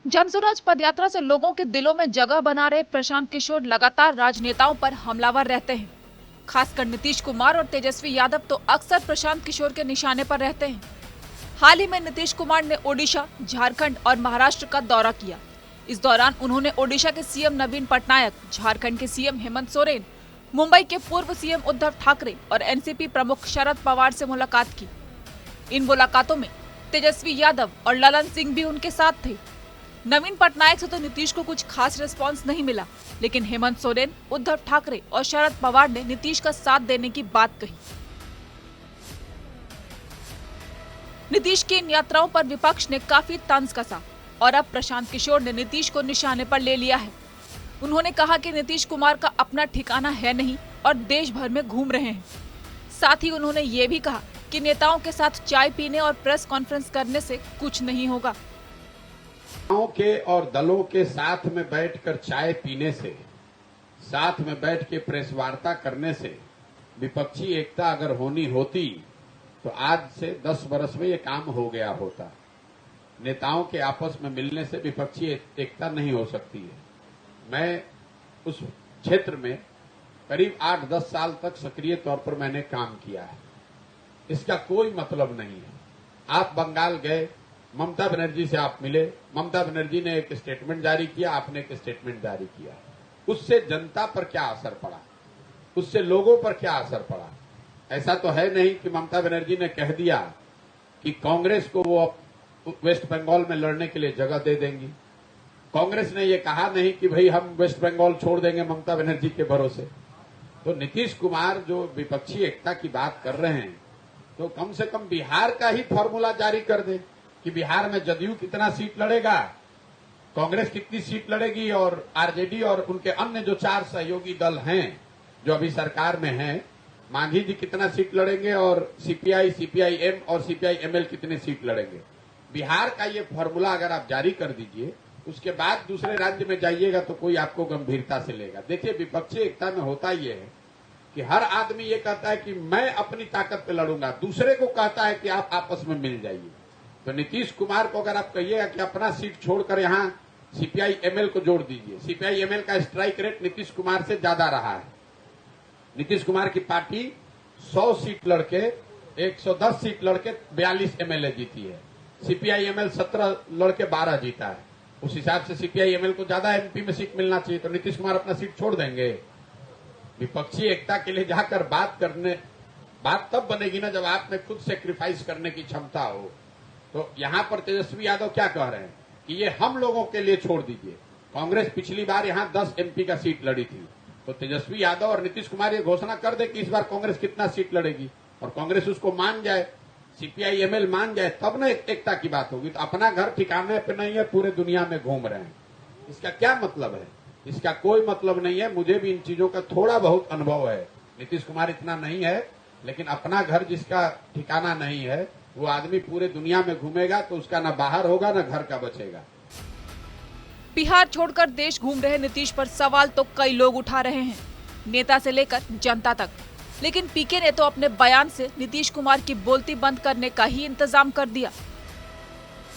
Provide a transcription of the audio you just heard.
जनसुराज पदयात्रा से लोगों के दिलों में जगह बना रहे प्रशांत किशोर लगातार राजनेताओं पर हमलावर रहते हैं। खासकर नीतीश कुमार और तेजस्वी यादव तो अक्सर प्रशांत किशोर के निशाने पर रहते हैं। हाल ही में नीतीश कुमार ने ओडिशा, झारखंड और महाराष्ट्र का दौरा किया। इस दौरान उन्होंने ओडिशा के सीएम नवीन पटनायक, झारखंड के सीएम हेमंत सोरेन, मुंबई के पूर्व सीएम उद्धव ठाकरे और एनसीपी प्रमुख शरद पवार से मुलाकात की। इन मुलाकातों में तेजस्वी यादव और ललन सिंह भी उनके साथ थे। नवीन पटनायक से तो नीतीश को कुछ खास रिस्पांस नहीं मिला, लेकिन हेमंत सोरेन, उद्धव ठाकरे और शरद पवार ने नीतीश का साथ देने की बात कही। नीतीश की इन यात्राओं पर विपक्ष ने काफी तंज कसा और अब प्रशांत किशोर ने नीतीश को निशाने पर ले लिया है। उन्होंने कहा कि नीतीश कुमार का अपना ठिकाना है नहीं और देश भर में घूम रहे हैं। साथ ही उन्होंने ये भी कहा कि नेताओं के साथ चाय पीने और प्रेस कॉन्फ्रेंस करने से कुछ नहीं होगा। नेताओं के और दलों के साथ में बैठकर चाय पीने से, साथ में बैठ के प्रेस वार्ता करने से विपक्षी एकता अगर होनी होती तो आज से 10 बरस में ये काम हो गया होता। नेताओं के आपस में मिलने से विपक्षी एकता नहीं हो सकती है। मैं उस क्षेत्र में करीब 8-10 साल तक सक्रिय तौर पर मैंने काम किया है। इसका कोई मतलब नहीं है। आप बंगाल गए, ममता बनर्जी से आप मिले, ममता बनर्जी ने एक स्टेटमेंट जारी किया, आपने एक स्टेटमेंट जारी किया। उससे जनता पर क्या असर पड़ा, उससे लोगों पर क्या असर पड़ा? ऐसा तो है नहीं कि ममता बनर्जी ने कह दिया कि कांग्रेस को वो वेस्ट बंगाल में लड़ने के लिए जगह दे देंगी। कांग्रेस ने ये कहा नहीं कि भाई हम वेस्ट बंगाल छोड़ देंगे ममता बनर्जी के भरोसे। तो नीतीश कुमार जो विपक्षी एकता की बात कर रहे हैं, तो कम से कम बिहार का ही फॉर्मूला जारी कर दे कि बिहार में जदयू कितना सीट लड़ेगा, कांग्रेस कितनी सीट लड़ेगी और आरजेडी और उनके अन्य जो 4 सहयोगी दल हैं जो अभी सरकार में हैं, मांझी जी कितना सीट लड़ेंगे और सीपीआई, सीपीआईएम और सीपीआईएमएल कितने सीट लड़ेंगे। बिहार का ये फॉर्मूला अगर आप जारी कर दीजिए, उसके बाद दूसरे राज्य में जाइएगा तो कोई आपको गंभीरता से लेगा। देखिए, विपक्षी एकता में होता ये है कि हर आदमी ये कहता है कि मैं अपनी ताकत पे लड़ूंगा, दूसरे को कहता है कि आप आपस में मिल जाइए। तो नीतीश कुमार को अगर आप कहिएगा कि अपना सीट छोड़कर यहाँ सीपीआईएमएल को जोड़ दीजिए, सीपीआईएमएल का स्ट्राइक रेट नीतीश कुमार से ज्यादा रहा है। नीतीश कुमार की पार्टी 100 सीट लड़के 110 सीट लड़के 42 एमएलए जीती है। सीपीआईएमएल 17 लड़के 12 जीता है। उस हिसाब से सीपीआईएमएल को ज्यादा एमपी में सीट मिलना चाहिए, तो नीतीश कुमार अपना सीट छोड़ देंगे। विपक्षी एकता के लिए जाकर बात तब बनेगी ना जब आप में खुद सेक्रीफाइस करने की क्षमता हो। तो यहां पर तेजस्वी यादव क्या कह रहे हैं कि ये हम लोगों के लिए छोड़ दीजिए। कांग्रेस पिछली बार यहां 10 एमपी का सीट लड़ी थी, तो तेजस्वी यादव और नीतीश कुमार ये घोषणा कर दे कि इस बार कांग्रेस कितना सीट लड़ेगी और कांग्रेस उसको मान जाए, सीपीआईएमएल मान जाए, तब ना एकता की बात होगी। तो अपना घर ठिकाने पे नहीं है, पूरे दुनिया में घूम रहे हैं। इसका क्या मतलब है? इसका कोई मतलब नहीं है। मुझे भी इन चीजों का थोड़ा बहुत अनुभव है। नीतीश कुमार इतना नहीं है, लेकिन अपना घर जिसका ठिकाना नहीं है वो आदमी पूरे दुनिया में घूमेगा तो उसका ना बाहर होगा ना घर का बचेगा। बिहार छोड़कर देश घूम रहे नीतीश पर सवाल तो कई लोग उठा रहे हैं, नेता से लेकर जनता तक। लेकिन पीके ने तो अपने बयान से नीतीश कुमार की बोलती बंद करने का ही इंतजाम कर दिया।